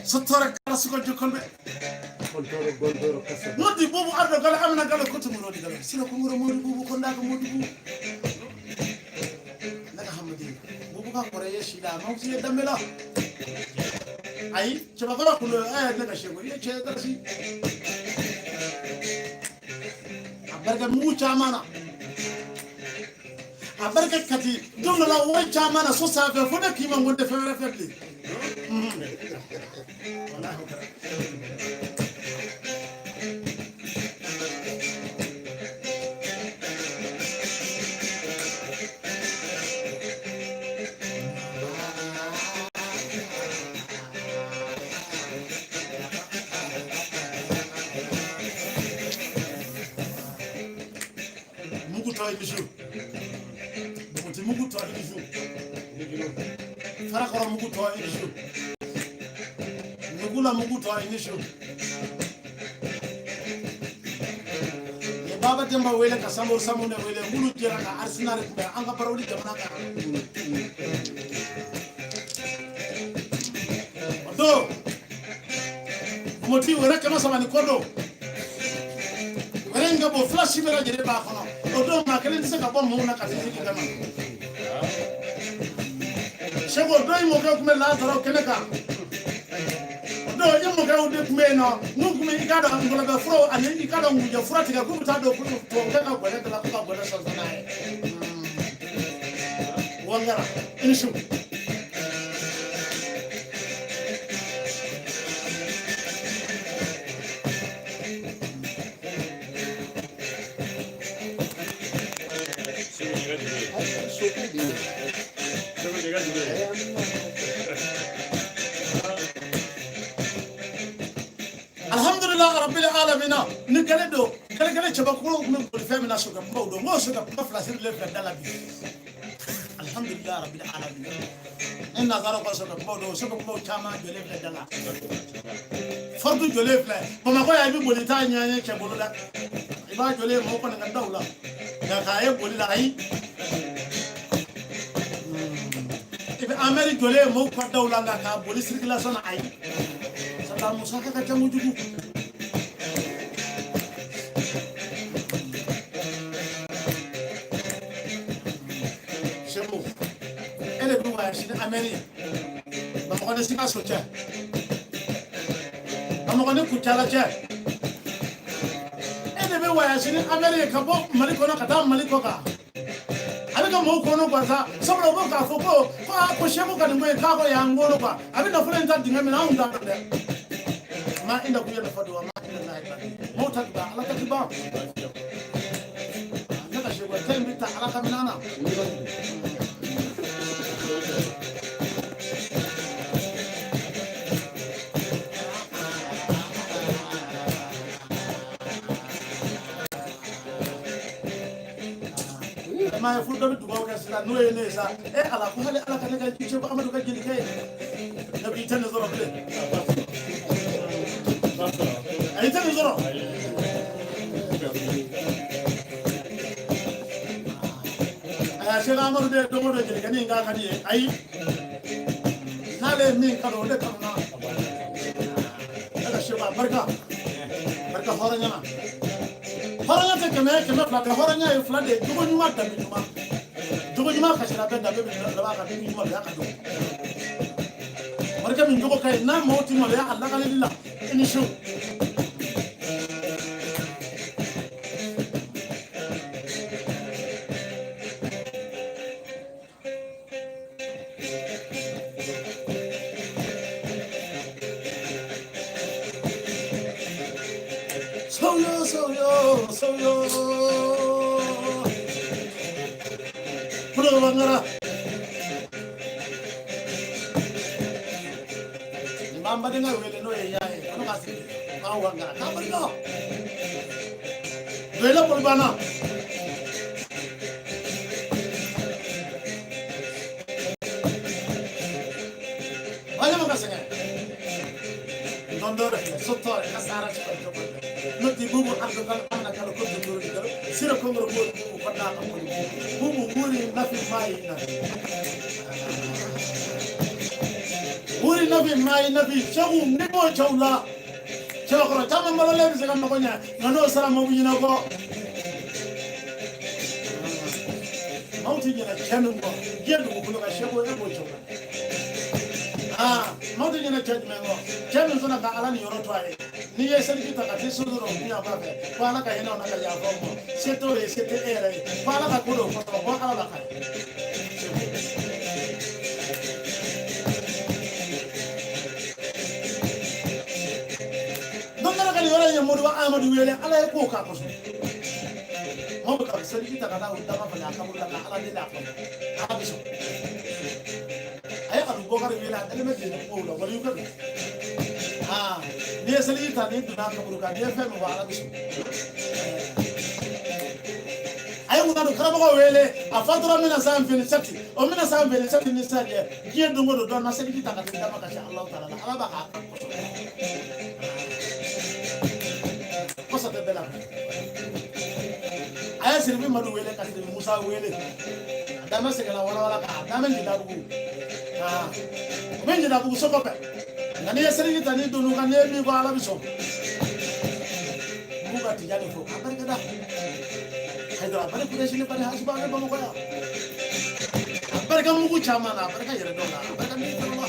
سترك راسك جكل مودي بوبو أرد قال أمنا قال كنت مرودي قال سيلك مرودي بوبو كندا كمودي بوبو لك حمدي بوبو كان قرية شيلا ما وصي دملا أي شباب قالوا كله لك شيء قولي شيء درسي أبرك مو جامانا أبرك كتي دون لا وين جامانا سوسا في فودا كيما ونده فمرة فبلي Mugu to ilishu farakora mugu to ilishu nugula mugu to ilishu ye baba demba wele ka samur samune wele mulu jera ka arsenal be anga paroli jamana ka do moti wala kama samani kodo werenga bo flash bela jere ba kono odo makelen se ka bom mona ka sisi kama Shego do imo ka kuma la taro keneka do imo ka ude kuma no ngume ikada ngola ba fro ane ikada nguja furati ka kubuta do kutu to ka gwele la ka gwele so nae wangara inishu Alhamdulillah rabbil alamin nikale do kale chabakuro min ko femina suga mawdo mo suga maflasir le fadala bi alhamdulillah rabbil alamin inna zarqa suga mawdo suga maw chama jole fadala fardu jole fla mama ko ya bi bolita nyanya ke boluda iba jole mo ko nga dawla ya kaye bolila ai ibe ameri jole mo ko dawla nga ka boli circulation ai sata musaka ka jamu jugu shemu ele bi wa shi ameri ba mo ko sika socha ba mo ko ne kutala cha ele bi wa shi ameri ka bo maliko na kata maliko ka abika mo ko no kwaza sabra bo ka foko ko shemu ka ngwe ka ko ya ngoro kwa abina fulenta dingame na unda de ma inda kuya da fadwa ma inda na ita mota ba alaka ba naka shi wa tayin bita alaka minana ma fu do duwa ka sila no ne sa ala ko hale ala ka ga ji ba amadu ka gili kai da bi tan zoro kle ai tan zoro aya se la amadu de do mo do gili kani nga kani ai na le min ka do de ka na daga shi ba barka horanya na horanya te keme flata horanya e flade dugo nyuma da nyuma dugo nyuma ka shira benda bebe da ba ka bi nyuma ya ka do marka min dugo kai na mauti ma ya Allah kalillah ini shu soyo puro bangara mamba denga wele no ya ano kasi wanga kabarga bela qurbana wala makasanga dondora sotto kasara chiko no di bubu ardo kala ana kala ko dondora di kala sira ko ngoro ko fadda ko bubu muri nafi mai na muri nafi mai nafi chagu nebo chawla chawra chama mala le bisa kan makonya ngano sara mo bunyina ko mauti nyana chanu ko gendo ko ko shego e bo chawla mauti nyana chanu mengo chanu zona ka ala ni yoro twae ni yeseri kita ka tisuduro nya babe wala ka hena na ka ya fomo seto e sete ere wala ka kodo ko ala ka yora ya modu amadu wele ala ko ka ko mo ka sari kita kada unda ma fala ka mulla ka ala de la ko abiso ay adu go gar wele ala me de ko la wali ko ni sari kita ni duna ka buru ka ni fe mo ala biso ay mo do kara ko wele afadra mina sam fil sati o mina sam fil sati ni sale ye do ngodo do na sari kita ka da ma ka sha Allah taala ala ba ka de bela aya sirbi madu wele ka sirbi musa wele dama segala wala ka dama ni dabu men dabu so ko pe ngani sirbi tani dunu kan ne mi ko ala biso mu ga tijani ko abarka da haydara bare kureshi ne bare hasba ne ba ko ya abarka mu ku chama na abarka yere do na abarka ni ko ma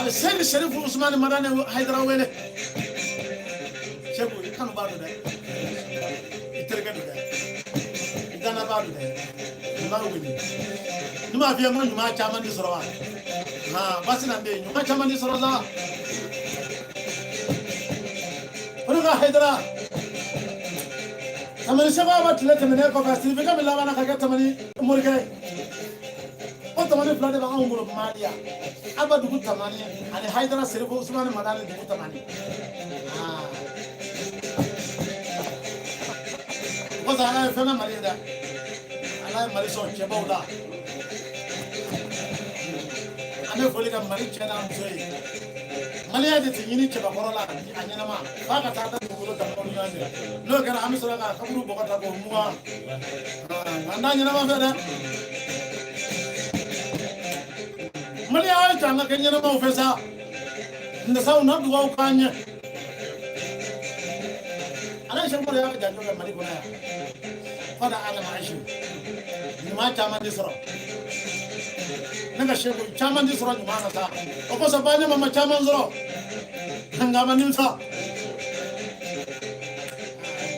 على سن الشريف عثمان مراني حيدر ويله شبو كانوا بعد ده يتركوا ده إذا بعد ده ما ويني نما في أمان نما كمان يسروا بس نندي نما كمان يسروا زا ونقول حيدر كمان الشباب تلت مني كوفاستي بكم لا أنا كذا تمني مرجعي وتمني فلان ده بعمر ماليا abadu kutamani ani haidara serifo usman madani du kutamani ko zana fena marida ala mari so chebawda ane foli ka mari chena mzoi maliya de tini cheba korola anyana ma ba ka tata ko da ko nyande lo gara amisra ka kaburu bokata ko muwa andanya na ma feda mali ay tanga kenya na mo fesa nda saw na duwa kanya ala shambur ya ga joga mali kona fada ala maishi ni ma chama disro nanga shego chama disro ni mana sa ko sa banya mama chama zro nanga manim sa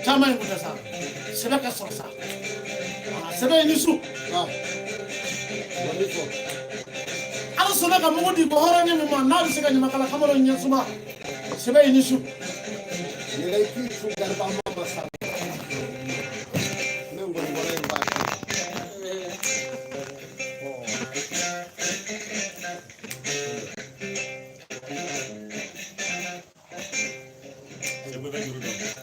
chama nguta sa sebe ka so sa sebe ni su sona ka mugo di bohora ni mo na se ka ni makala kamaro ni suba sebe ni su ni ga ki su ga ba ma ba sa men go ngore ba sebe ga juru do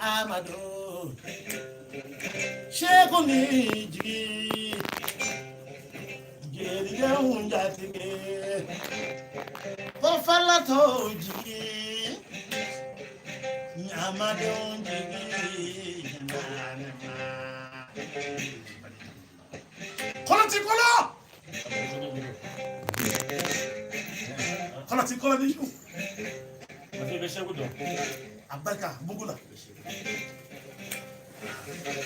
Amado Sheko niji Geri ya unjatike Kofala toji Nyamade unjigi Kola tikola Kola tikola nishu Mati besha gudo Abarka bugula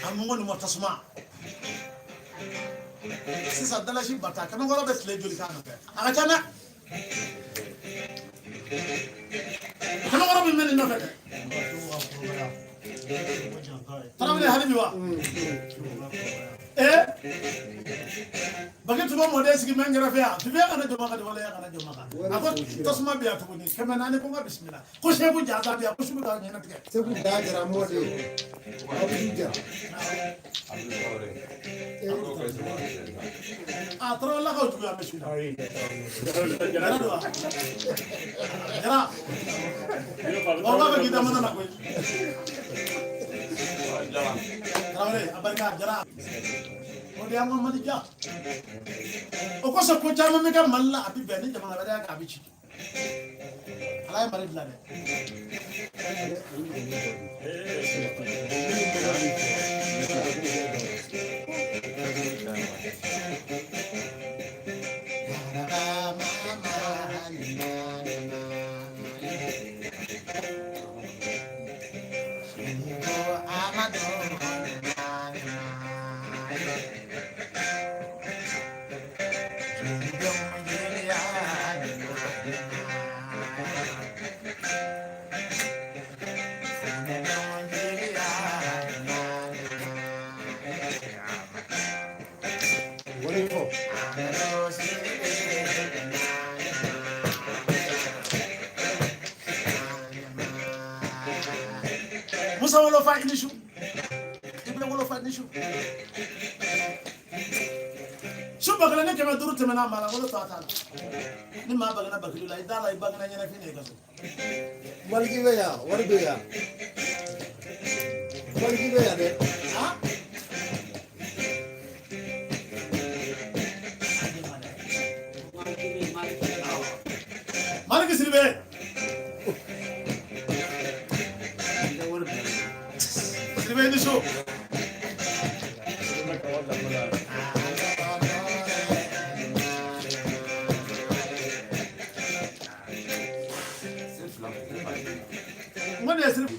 amungo ni motasuma sisa dala shi bata kana ngora bet le joli kana pe aga chana kana ngora bi meni no fe tara mi hali biwa bagi tuba modest ki mengera fea tuba kana joma ka wala ya kana joma ka ako tasma biya to ni kemana ne ko ga bismillah ko shebu jaza biya ko shubu ga nyana tike sebu dajara mode abuja atro la ko tuba meshi jara wala ba kita mana na ko jara abarka jara dia Muhammad ja o ko so ko jama me ka malla abi be ni jama ba ka abi ci alay mari la de Musa wolo fa inishu ibne wolo fa inishu shuba kala ne kema duru temena mala wolo ta ta ni ma bagana bakilula idala ibagana nyana fine gaso walgibe ya warbe ya walgibe ya de ha maliki sirbe sirbe inishu من يسرب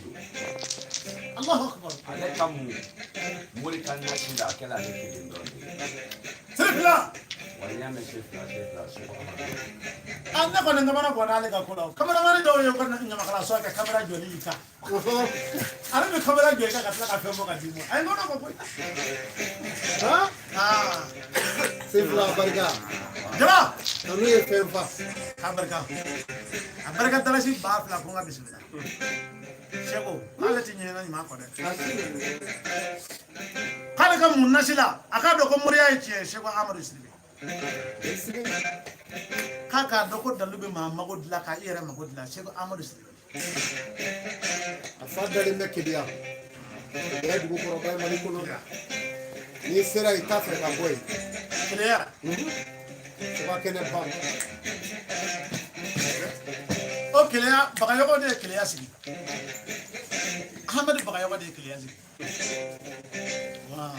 الله أكبر عليكم مولك الناس لا كلا نكيد سرب لا ويام شفلا أنا كنا نمنا كنا عليك كلام كاميرا ماني دوري يوم كنا نجمع خلاص سواء كاميرا جولي كا أنا بكاميرا جولي كا كتلا كافيه مو كديمو أي نو نو بقول ها sefla barga جرا anu ye femfa أبركة تلاشي باب لا كونغا بسم الله شكو قال تيجي هنا ما كده قال كم مناسلا أكاد لكم مريا يجي شكو عمر يسلم كاكا دوكو دلوبي ما مغود لا كايرة مغود لا شكو عمر يسلم afadali mekidia ya dugu koroba mali kono ni sera itafe ka boy كليا ba kene ba أو كليا بقى ده كليا سيدي أحمد بقى ده كليا سيدي واو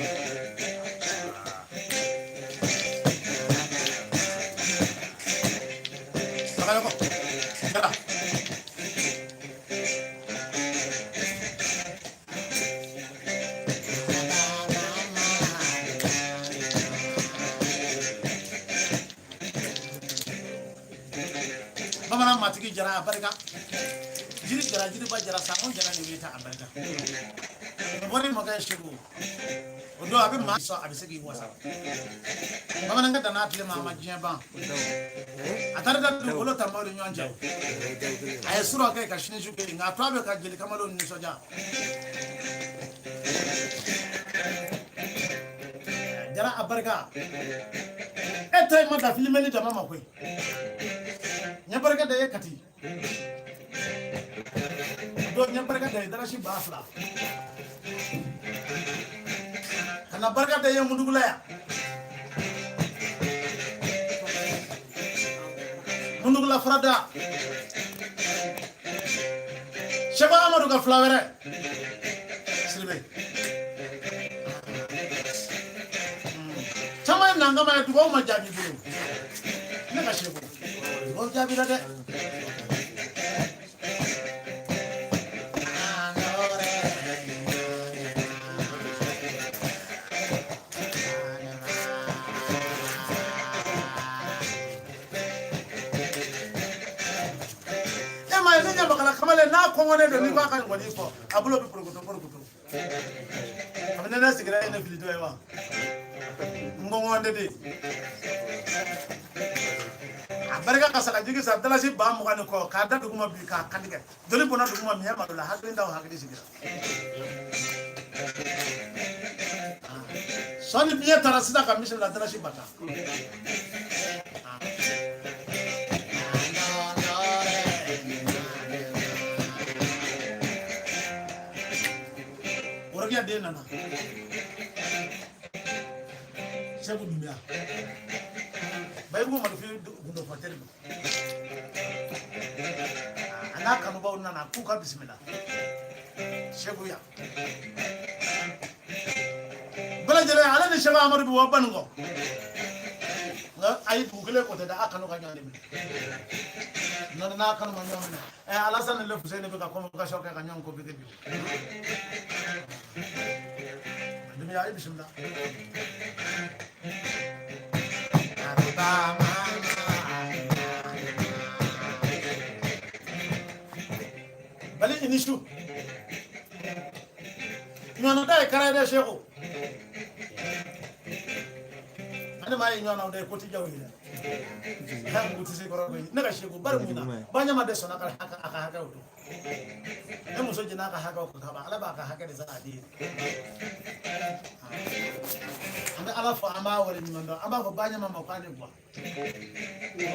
بقى يلا bamanan matigi jara abarga jiri jara jiri ba jara sangon jara ne ta abarga wani maga shigo odo abi ma so abi segi wasa bamanan ga na tle ma majiya ba atare da do wolo tamaro nyanja ay suro kai ka shine shuke nga to abe ka jeli kamalo ni soja jara abarga etay ma da filmeli da mama koy barka da yakati do nya barka da darashi bafla kana barka da yamu dugula ya mundugula frada shaba amadu ga flawere silbe chama nanga ma dugo ma jabi bulu ne ka shebo dugo jabi da de kamale na kongone do ni ba kan woni fo abulo bi porokoto abena na sigara ina fili do ewa ngongonde de barika kasaka jigi sa dalasi ba mo kan ko ka da duguma bi ka kandige doli bona duguma mi ma la hakli ndaw hakli sigira soni biye tarasida ka mishin la dalasi bata orgia de nana sebu dunya bay mo ma fi gundo fatel ana kanu ba nana ku ka bismillah sebu ya bala jere ala ni shaba amadu bi waban ngo ay bugule ko da akanu ka nyande mi non na kanu ma nyone ala san le fusene be ka ko ka shoka ka nyon ko be de dumi ay bismillah bali inishu nyono dai kara de sheko ana mai nyono dai ko ti jawi ha nguti se koro ni naga sheko bar muna banya ma de sona kara haka uto e muso jina ka haka ko ka ba ala ba ka haka de zaadi anda ala fa ama wala ni mando ama ko banya ma ko ane gwa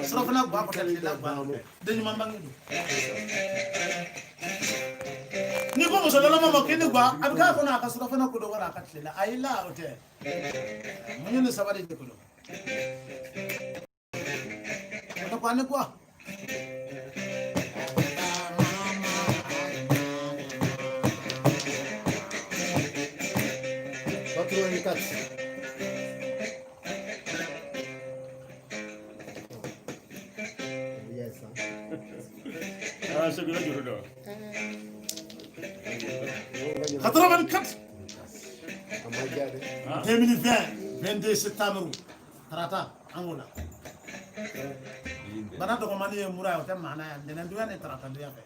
soro fana gwa ko tele la gwa de ni mamba ngi ni ko muso la mama kini gwa abika ko na ka soro fana ko do wara ka tele ay la ote munyu ni sabade de ko do ko ane gwa خطرة من كت 2020 22 septembre tarata angola bana to mani mura o tema na denen duane tarata dia fe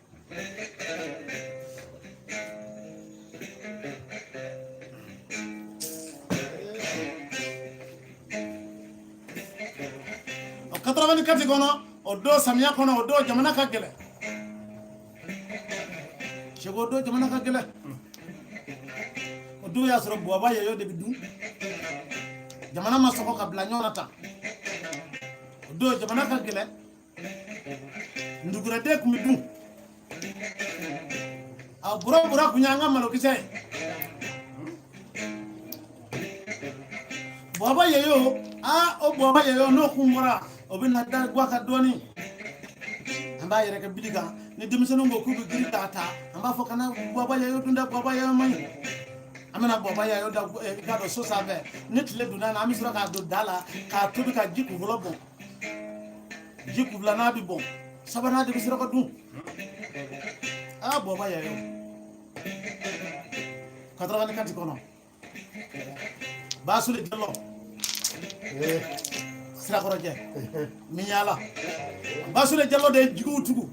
o 84 gono o do samia kono o do jamana ka gele shego do jamana ka gele o do ya soro boba yo de bidu jamana masoko ka bla nyona ta o do jamana ka gele ndugura de ku bidu a bura kunyanga malo kisai boba yo o boba yo no kumura o binna da gwa ka doni amba yere ka bidiga ni demisonu ngo ku bi data amba fo kana boba yo dunda boba yo mai amana boba yo da ga do so save ni tle duna na mi sura ka do dala ka tudu ka jiku vlobo jiku blana bi bon sabana de bisira ko dum boba yo 84 kono basule jello sira koroje minyala basule jello de jigu tugu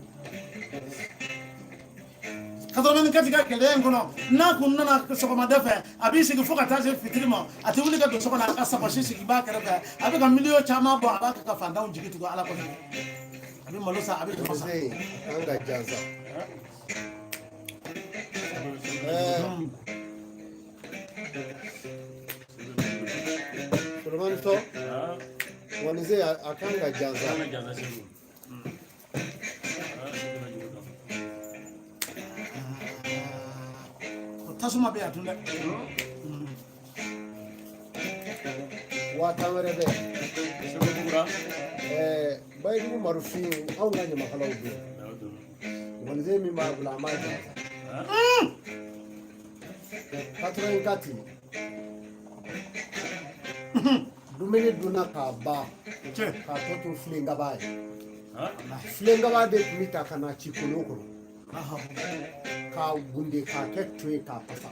84 ka kele ngono na kunna na soko madefe abi sigi foka taje fitrimo ati wuli ka do soko na ka sako sigi ba karaba abi ka miliyo chama bo aba ka fanda un jigitu ala ko abi malosa abi ko sa anga jaza Romanto wanize akanga jaza tasuma be atunda watamere be bai du marufi au nganya makala ubi wanize mi ma bula ma jaza 84 dumene duna ka ba ka to flinga ba flinga ba de mita kana chikuloko ka gunde ka ketwe ka pasa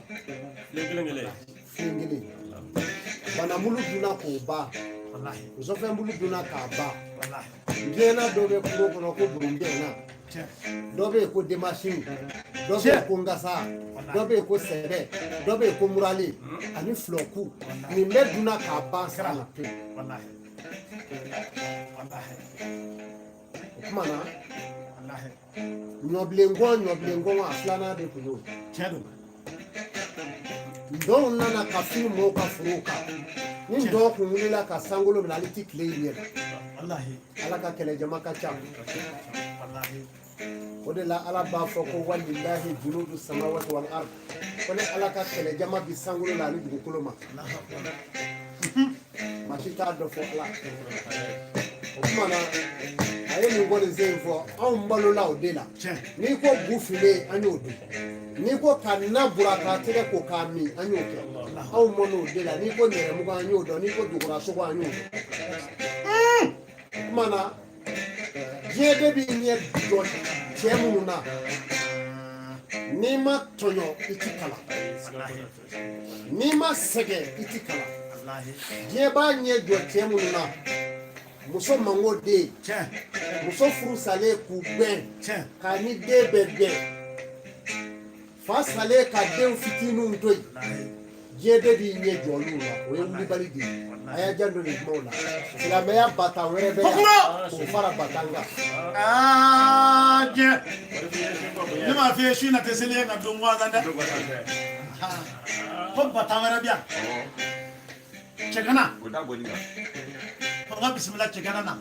flingile bana mulu duna ko ba wallahi uzofe mulu duna ka ba wallahi ngena dobe kuroko no ko burunde na dɔ bɛ yen ko denmasini dɔ bɛ yen ko ngasa dɔ bɛ yen ko sɛbɛ dɔ bɛ yen ko murali ani filɔku nin bɛɛ dunna k'a ban sira la pewu o tuma na ɲɔbilenkɔn a filanan de tun y'o dɔw nana ka fili mɔɔw ka forow kan ni dɔw kun wulila ka sankolo minɛ ale ti tile ɲɛ ala ka kɛlɛjama ka ca o de la ala b'a fɔ ko walilahi junudu samawati wal ard ko ne ala ka kɛlɛjama bi sankolo la ani dugukolo ma maa si t'a dɔ fɔ ala o tuma na a ye nin kɔni sen fɔ anw balola o de la n'i ko bu file an y'o dun n'i ko ka na bura k'a tɛgɛ ko k'a min an y'o kɛ anw mɔn'o de la n'i ko nɛrɛmugu an y'o dɔn n'i ko dugurasogo an y'o dɔn o tuma na diɲɛ de b'i ɲɛ jɔ cɛ minnu na n'i ma tɔɲɔ i ti kalan n'i ma sɛgɛn i ti kalan diɲɛ b'a ɲɛ jɔ cɛ minnu na muso mango den muso furu salen k'u gbɛn k'a ni den bɛɛ gbɛn fa salen ka den fitininw to yen diɲɛ de b'i ɲɛ jɔ olu la o ye wulibali de ye a y'a jan don nin kumaw la silamɛya batan wɛrɛ bɛ yan k'o fara batan kan diɲɛ ne m'a f'i ye su in na tɛ seli ye ka don ŋɔzan dɛ ko batan wɛrɛ bɛ yan cɛgana ka bisimila cɛgana na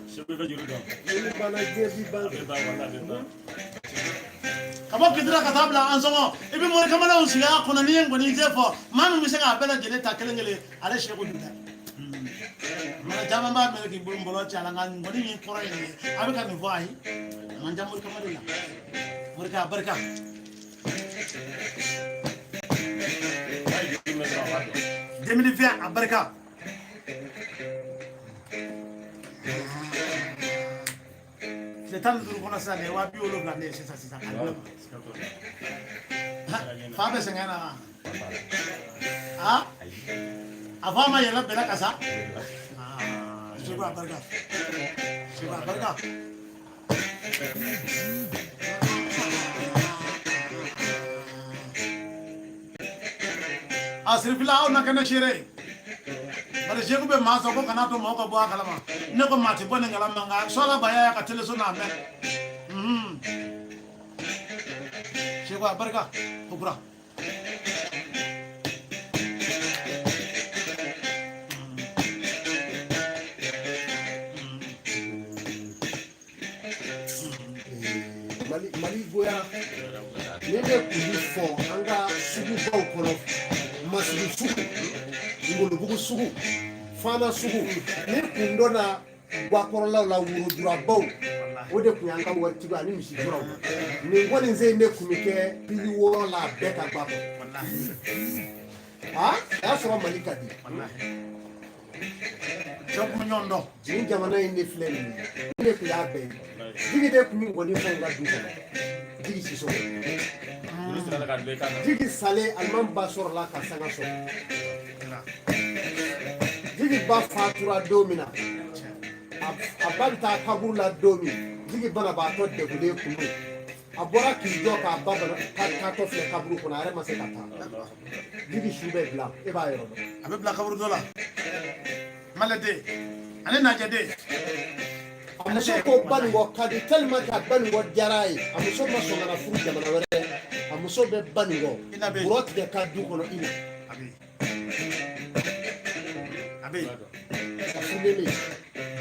ka bɔ kitira ka taa bila an sɔngɔ i bɛ mori kamalew sigi a kɔnɔ n'i ye nkɔni jɛ fɔ maa min bɛ se k'a bɛɛ lajɛlen ta kelen kelen ale seko dun dɛ mɛ caman b'a mɛn k'i bolo bɔlɔ ci a la nka nkɔni min kɔrɔ ye nin ye a bɛ ka nin fɔ ayi a man ca mori kamalew la morikɛ a barika 2020 a barika tile 15 kɔnɔ sisan de 70,000 ne ye sisan fa bɛ sɛgɛn na a fa ma yɛlɛ bɛlɛ ka sa seko a barika seko a barika a sirifila aw na kɛnɛ seere bari seku bɛ maa sɔn ko kana to maaw ka bɔ a kalama ne ko maa ti bɔ nin kalama nka sɔla baya ya ka teleso n'a mɛn seku a barika kokura mali goya ne bɛ kuli fɔ an ka sugubaw kɔnɔ masigi sugu ngolobugu sugu fana sugu ne kun dɔnna guakɔrɔlaw la worojurabaw o de kun y'an ka waritigiw ani misiduraw nin kɔni sen ne kun bɛ kɛ pili 6 la bɛɛ ka ba kɔnɔ a y'a sɔrɔ mali ka di nin jamana in de filɛ nin ye ne kun y'a bɛɛ ye jigi de kun bɛ nkɔni fɛn ka du kɔnɔ jigi siso jigi sale aliman ba sɔrɔla ka sanga sɔrɔ jigi ba fatura don min na a ba bɛ taa kaburu la don min jigi banabaatɔ degunnen kun don a bɔra k'i jɔ k'a ba taatɔ filɛ kaburu kɔnɔ a yɛrɛ ma se ka taa jigi su bɛ bila e b'a yɔrɔ dɔn a bɛ bila kaburu dɔ la malɛden ani najɛden a muso ko banikɔ ka di tellement que a banikɔ diyara a ye a muso ma sɔn ka na furu jamana wɛrɛ a muso bɛ banikɔ bɔrɔ tigɛ ka du kɔnɔ i na a bɛ yen a furulen bɛ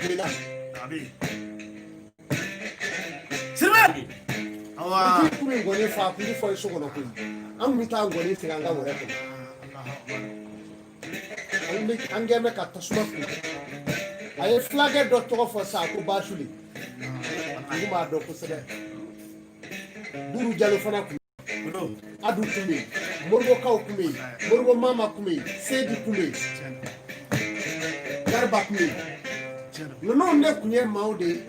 jela a bɛ yen siribe awa i kun bɛ ngɔni fɔ a kun bɛ fɔ i so kɔnɔ koyi an kun bɛ taa ngɔni tigɛ an ka wɛrɛ kɔnɔ an gɛn bɛ ka tasuma fili a ye fulakɛ dɔ tɔgɔ fɔ sa ko Basuli olu b'a dɔn kosɛbɛ Duru Jalo fana kun Adu kun bɛ yen Moribokaw kun bɛ yen Moribo Mama kun bɛ yen Seydi kun bɛ yen Garba kun bɛ yen ninnu de kun ye maaw de ye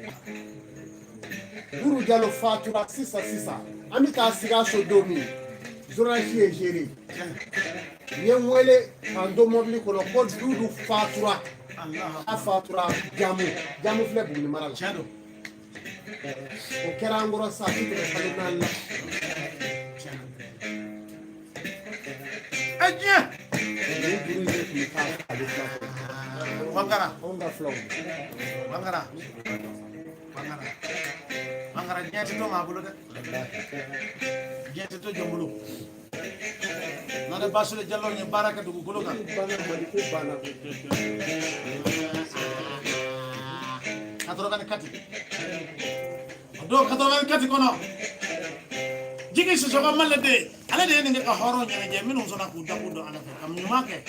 Duru Jalo fatura sisan an bɛ taa sigi a so don min journaliste ye géré n ye n wele k'an to mobili kɔnɔ ko Dudu fatura a fatura jamu filɛ Buguni mara la o kerangoro sa titre kalunalla Aja. ni buru ni ka alifla Bangara. onda flow Bangara. Bangara nyati to mabulu de. Nyati to jombulu. Nada basule jallo ni baraka dugu guluga. bana mali ko bana Katoro kati. Do katoro kati kono. Jigi su soga malle de. Ala de ni ka horo nyane je minu sona ku dakudo ala kam nyumake.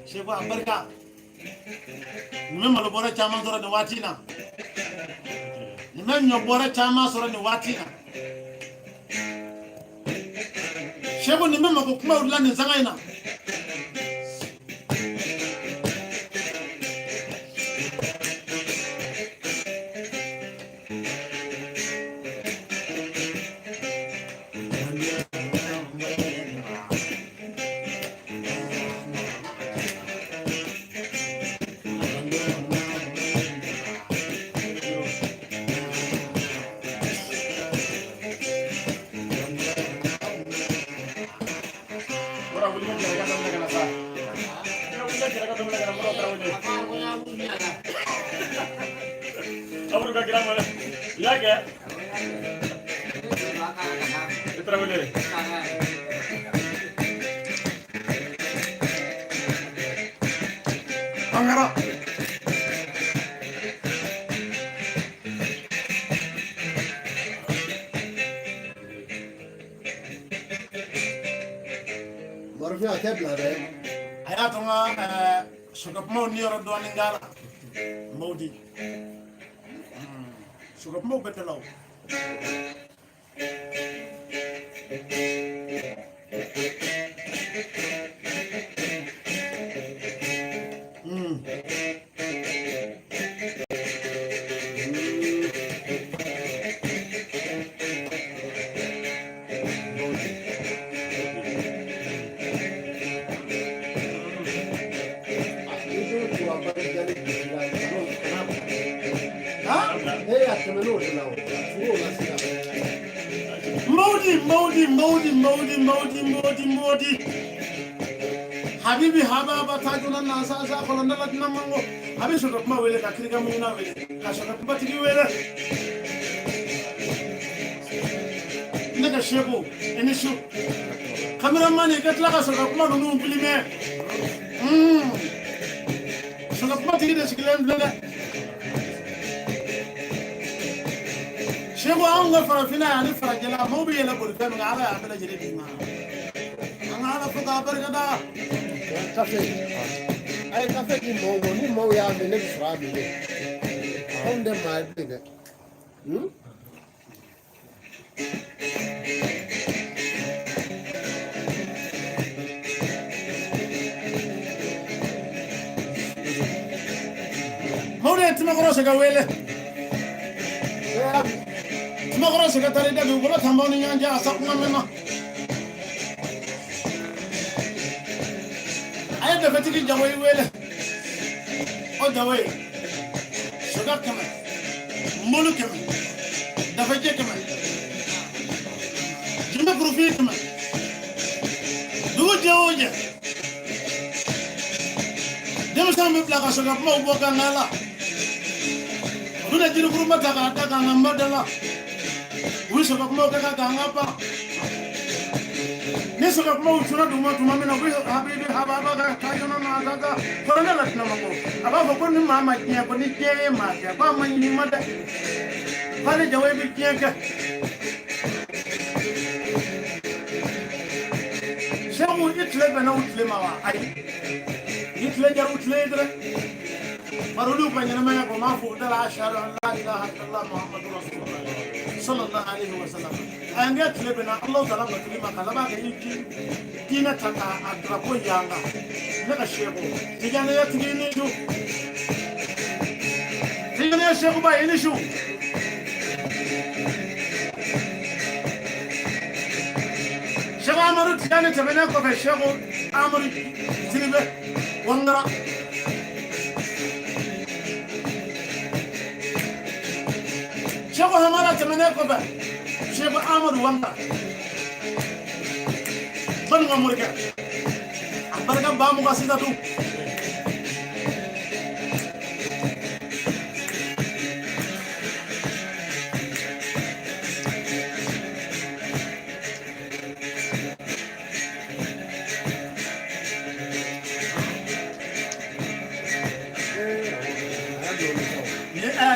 Shebo barka. Nimen malo bora chama soro ni watina. Nimen nyo bora chama soro ni watina. Shebo nimen mako kuma udla ni zangaina. Bangara. morfi atebla de Ayatonga sugapmo nioro doni ngara. Modi. Sugapmo betelaw. Modi. Habibi haba tajuna nasa sa kolonda latina mango. Habi sugapma wele ka kriga muna wele. Ka sugapma tigi wele. Nega shebo enishu. Cameraman ikatla ka sugapma nunu filme. Sugapma tigi de sikilem blele. Shebo anga farafina yani farajela mobi yela burkan ngala abela jere ma. Angala fuka barkada. cafe ay cafe ki mo ni mo ya me ne fra bi de onde ma bi de Mawde timagoro sega wele. Timagoro sega tare da bi wala tambawni nyanja asakuna mena. Ay da fatigi jawoy wele. O jawoy. Sega kama. Molu kama. Da faje kama. Jimbe profit kama. Du jawoje. Dem sambe plaka sega mo boka ngala. Duna jiru kuruma taka ngamadala. Wisho kwa kuma kaka ngapa. Neso kwa kuma uchuna tuma mina wisho habibi hababa kayona na kaka. Korona latina mango. Abafo kuni mama kiya kuni kiye mati. Kwa manyi mada. Pale jawe bi kiyaka. Shamu itle bana utle mawa. Ay. Itle jar utle idre. Marulu kwenye nama yako mafu udala ashara an la ilaha illallah Muhammadu Rasulullah sallallahu alaihi wasallam. Ayangia tulebe na Allah ta'ala batulima kalaba ka iki dina taka adrapo yanga. Naka shebo. Tigane ya tigine ju. Tigane ya shebo ba inishu. Shebo amaru tigane tabena kwa shebo amaru tiribe wangara. tɛmɛnen kɔfɛ Sɛku Amadu Wanga bani ka morikɛ a barika ba muga Sitatu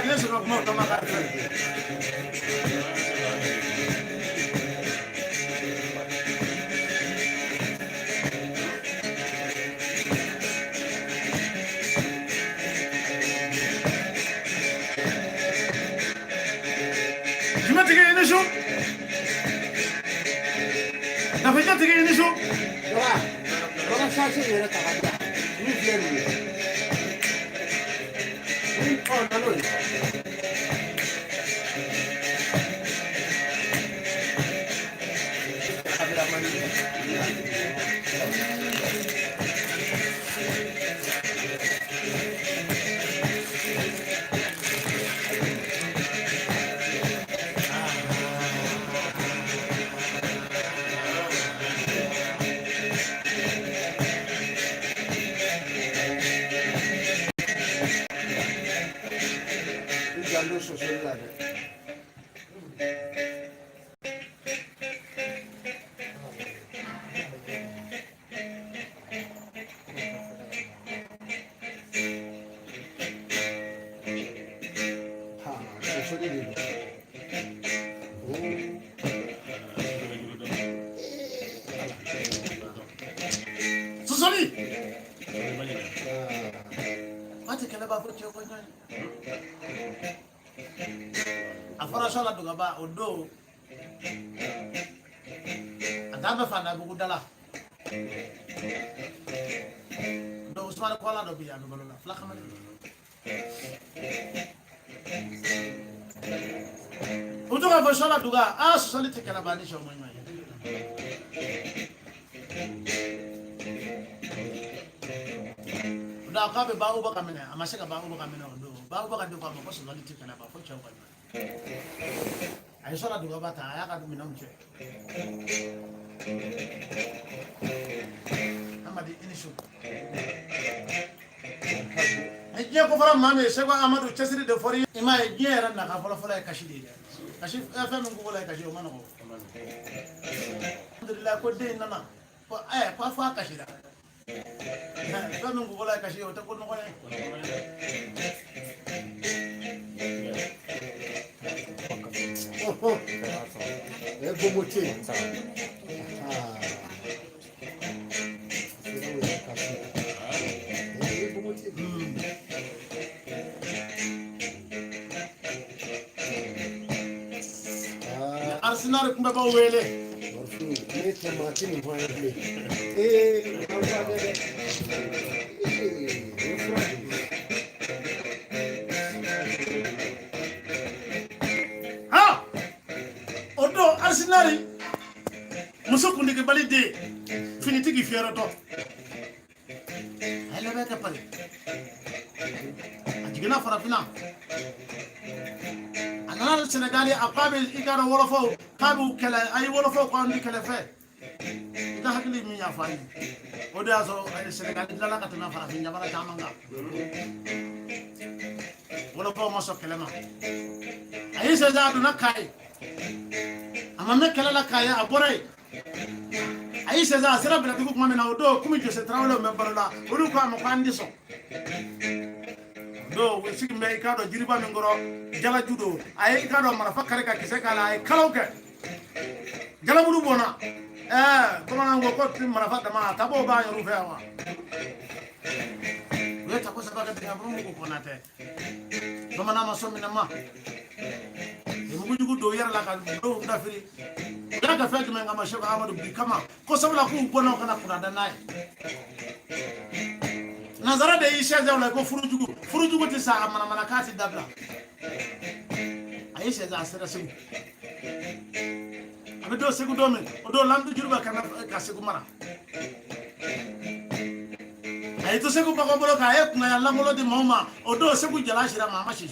ne sɔrɔ kuma kama ka fɛ jumɛn tigɛ i ni su nafaja tigɛ i ni su Baba sase yɛrɛ ta ka bila n'u filɛ nin ye nalo ye Susoli ati kɛlɛ b'a fɔ cɛ ko ɲɔgɔn a fɔra sɔla dugaba o don a t'a bɛ Fanda Bugu dala donc Usmane Kɔla dɔ bɛ yen a bɛ balo la fila kamalen o to ka fɔ sɔla duga Susoli tɛ kɛlɛ ban ni sɔ ma ɲɔgɔn ye da ka be ba uba kamene amase ka ba uba kamene ondo ba uba ka de kwa ko Susoli ti kana ba fo chawo ka ay sala duga bata aya ka dum nam che amadi inishu ay je ko fara mame Sɛku Amadu chesiri de fori ima e je ran na ka folo folo e kashi de kashi fa men ko wala kashi o manako alhamdulillah ko de nana ko ay ko fa kashi da Kami ngugola kashi yote kono kone. Bomoche. Arsenal kumbe ba wele. Ni tamati ni mwa yule. Ha! Odo Arsenal muso kundi ke balide finiti ki fiero to. Hele be ka pale. Ajigina farafina. Anana Senegali akabe igara wolofo kabu kala ay wolofo ko andi kala fe. Ita hakili mi ya fani. Odo aso Senegali dala ka tuna farafina bara tamanga. Wolofo mo so kelema. Ayi se za duna kai. Ama me kala la kai abore. Ayi se za sera bila tiku kuma na odo kumi Jose Traoré me balola. Odo ko am ko andi so. Do we sigi me ikado jiriba ngoro jala judo ay ikado marafa kare ka kise kala ay kaloke jala mudu bona kuma na ngoko tim marafa dama tabo ba yo rufewa we ta ko sabaka de ngabru ko konate kuma na masomi na ma mu jugu do yara la ka do da firi ya ka fete me ngama Sɛku Amadu bi kama ko sabula ku bona kana kurada nay Nazara de isha za ko furujugu ti sa mana kati dabla aisha za asira sigu abedo Sɛku do men odo lamdu juruba kana ka Sɛku mara ay to segu bako bolo ka e kuna yalla molo di mama o do segu jala shira mama shi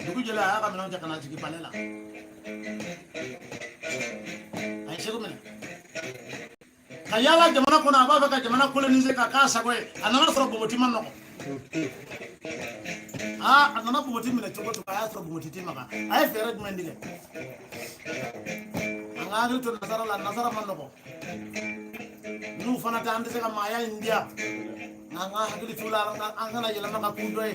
dugu jala aka mena jakana jigi palela ay segu mena kayala jamana kuna aba ka jamana colonize ka kasa ko anana fro bomoti man noko anana bomoti mena to to kaya fro bomoti timaka ay fere mendige angari to nasara man noko nu fana ta ande sega maya india nanga hakili tula angana yela maka kudoy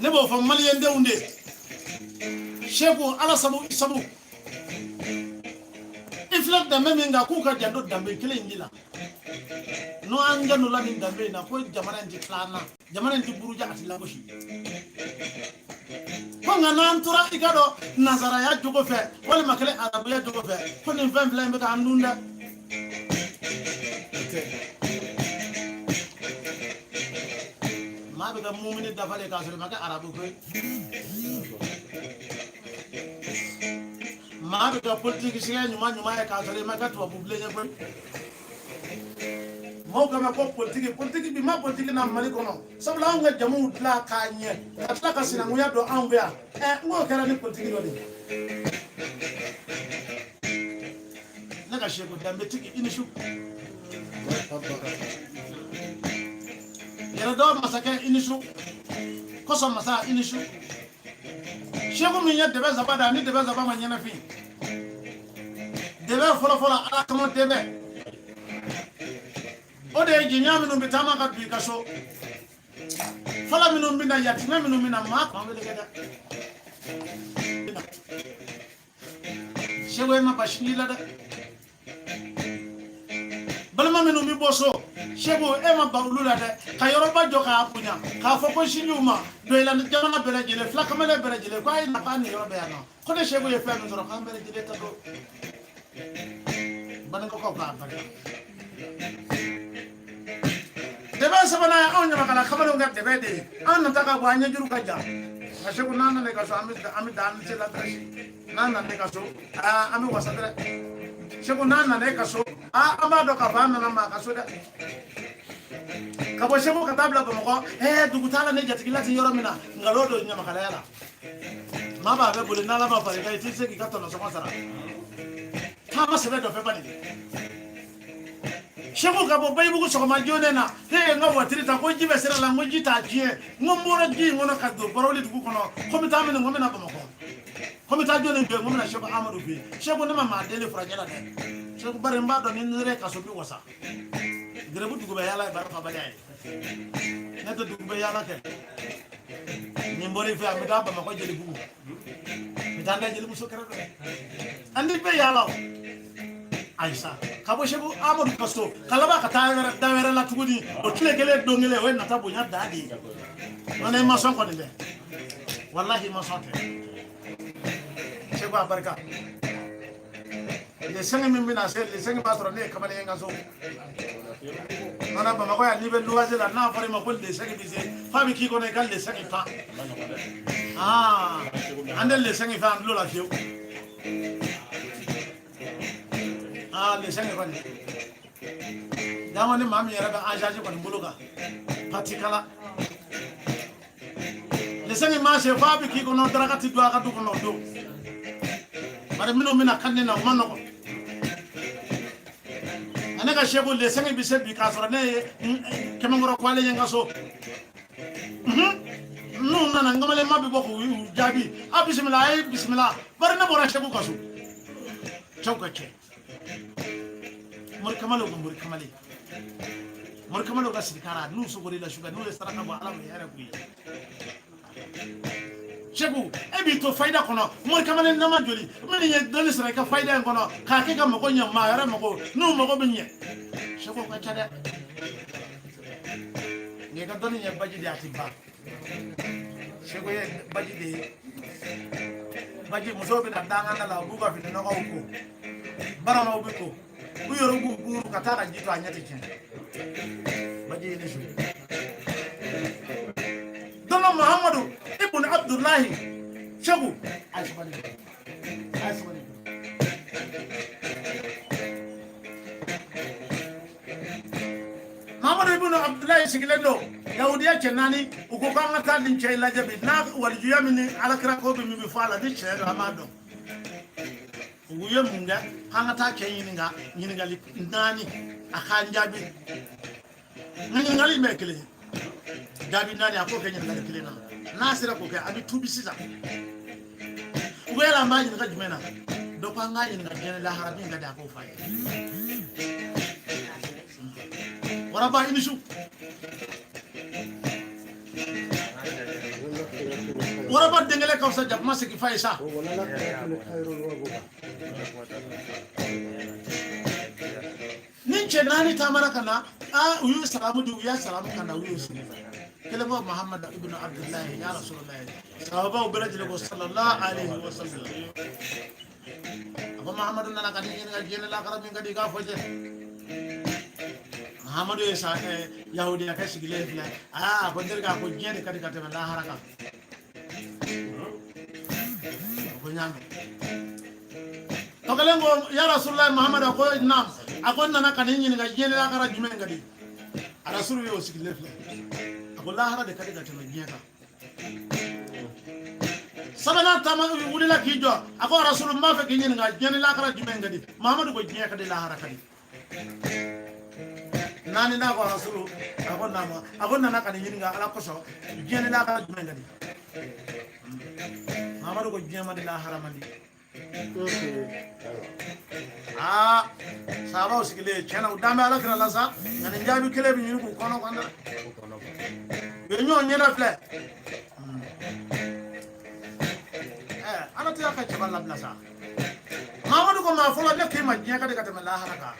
nebo fam mali yende unde shebu ala sabu iflak da meminga kuka jando dambe kile ingila no anja no la dambe na ko jamana ndi klana jamana ndi buruja atila boshi ko ngana antura igado nazara ya jogo fe wala makale arabu ya jogo fe ko ni vem vem ka andunda ma be da mu'mini da fale ka sore maka arabu ko ma be da politique siya nyuma ya ka sore maka to buble nya ko mo kama ko politique bi ma politique na mali kono sabla nga jamu la kanye atla ka sina nguya do anguya ngo kera ni politique do de na ka shego dambe tiki inishu yara do masaka inishu koso masa inishu shego min ya debe zabada ni debe zabama nyana fi debe fola ala kama debe ode jinya minum bitama ka bi kaso fala minum bina yatima minum bina ma ko be gada shewe ma bashila da balma minum bi boso shebo e ma bawlula da ka yoroba joka apunya ka fo ko shinyuma do ila jamana bere jele flaka mele bere jele ko ay na ba ni yoroba ya no ko de shebo ye fe mi zoro kan bere jele ta do ban ko ka ba debe sabana on nyama kala kabalo ngat debe de an nataka bo anya juru kaja asheku nana ne kaso ami dan sela trashi nana ne kaso ami wasadre sheku nana ne kaso amado ka bana na ma kaso da kabo sheku katabla ko ko dugutala ne jatikila ti yoro mina ngalodo nyama kala yala maba be bole nala ma pare kai tise ki kato no so masara kama sebe do fe bani shebo kabo bayibu ko sokoma jone na nga watiri ta ko jibe sera la ngo jita jie ngomora ji ngona kaddo baroli dugu kono komi ta men ngomena ba mako komi ta jone be ngomena shebo amadu bi shebo ne mama dele frajala de shebo bare mbado ni nere kaso bi wasa grebu dugu be yala baraka balai neto dugu be yala ke ni mbori fi amida ba mako jeli bugu mitanda jeli muso kera do andi be yala Aisha kabo shebu amadu kasto kalaba ka tawera la tugudi o tlegele dongele we na tabo nya dadi ane ma son ko de wallahi ma son shebu abarka le sengi mimi na se le sengi patro ne kamale nga so ana ba mako ya nibe luwaje la na fare ma ko le sengi bise fami ki ko ne kal le sengi pa ande le sengi fa ndo la fiu le sengi kwani damani mami yara ba ajaji kwani buluga patikala le sengi ma se fabi ki ko no drakati do aka du ko no do bare mino mina kanne na manno ko anaka shebo le sengi bi se bi ka sora ne kemangoro kwale yenga so no nana ngamale mabbi boko jabi bismillah bare na bora shebo kaso chawkache murkamalo ga sidikara nu so gorila shuga nu le saraka ba ala yara ku shegu ebi to faida kono murkamale na majoli mani ye dole saraka faida kono ka ke ga mako nyamma yara mako nu mako binye shegu ka chada ne ga dole ye baji di atiba shegu ye baji muso bi na danga na la buga fi na ko bara ma ubiko uyoro guguru kataka jitu anyati chini baji ni shu dono Muhammadu ibn Abdullahi shegu asbani Muhammad ibn Abdullah sigilendo yahudiya kenani uko kanga tadin chay la jabi na waljuya min ala kira ko bi mi fala di chay amado uye munga hanga ta chay yininga li nani akan jabi ngali mekle jabi nani ako kenya ngali kile na nasira ko ke abi tubi sisa wela maji nga jumena do kwa ngai nga jene la harabi nga da ko fa waraba inishu waraba dengele ka sa jab masiki faisa ninche nani tamara kana uyu salamu du ya salamu kana uyu kele mo Muhammad ibn Abdullah ya Rasulullah sahaba ubrajil ko sallallahu alaihi wasallam Abu Muhammad nana kadi nga jene la karabi nga di ga foje Muhammad ya Yahudi ya kashi gile fila bondir ga ko jene kadi kate la haraka ko nyame to kalengo ya Rasulullah Muhammad ko nam akon nana kadi nga jene la kara jume ngadi Rasul yo sigile fila la hara de kadi kate jene sabana tama wuli la kijo ako Rasul ma fe kinyi nga jene la kara jume ngadi Muhammad ko jene kadi la hara kadi nani na ko Rasul ako nana kan yinga ala koso jene la ka jume ngadi Muhammad ko jema de la haramandi sahaba usikile chena udamba ala kira lasa nani njabi kile bi nyuko kono kwanda benyo nyera fle ana tiya ka chabala blasa Muhammad ko ma fola de kema jenya ka de ka la haraka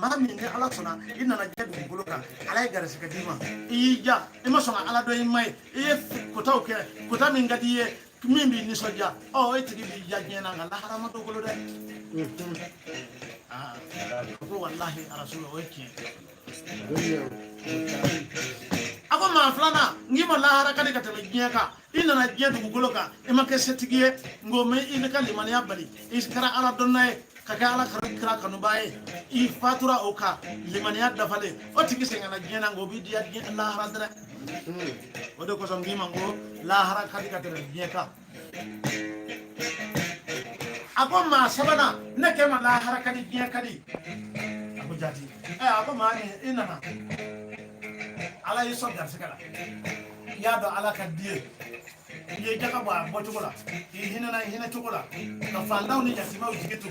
mami ne ala sona ina na jedu buluka ala gara sika dima ija ima sona ala do mai ko taw ke ko tami ngadi ye mimbi ni soja etigi bi janya na la harama do golo de ko wallahi rasul oke ako ma flana ngima la haraka de ka tele jeka ina na jedu buluka ima ke setigie ngome ina kalimani abali iskara ala donnae kaka ala kira kanu baye I fatura oka limaniya dafale o tigi sengana jena ngo bi dia la haradra odo ko songi mango la harakati katere jeka ako ma sabana neke ma la harakati jeka di ako jati ako ma ni inana ala yiso gar sekala ya do ala kadie ye jaka ba botugola hina tugola ka fandau ni yatima ujigitu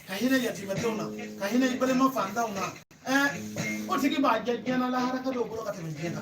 ka hina yatima dona ka hina ibale ma fandau na o tigi ba jajjana la haraka do bolo ka te jena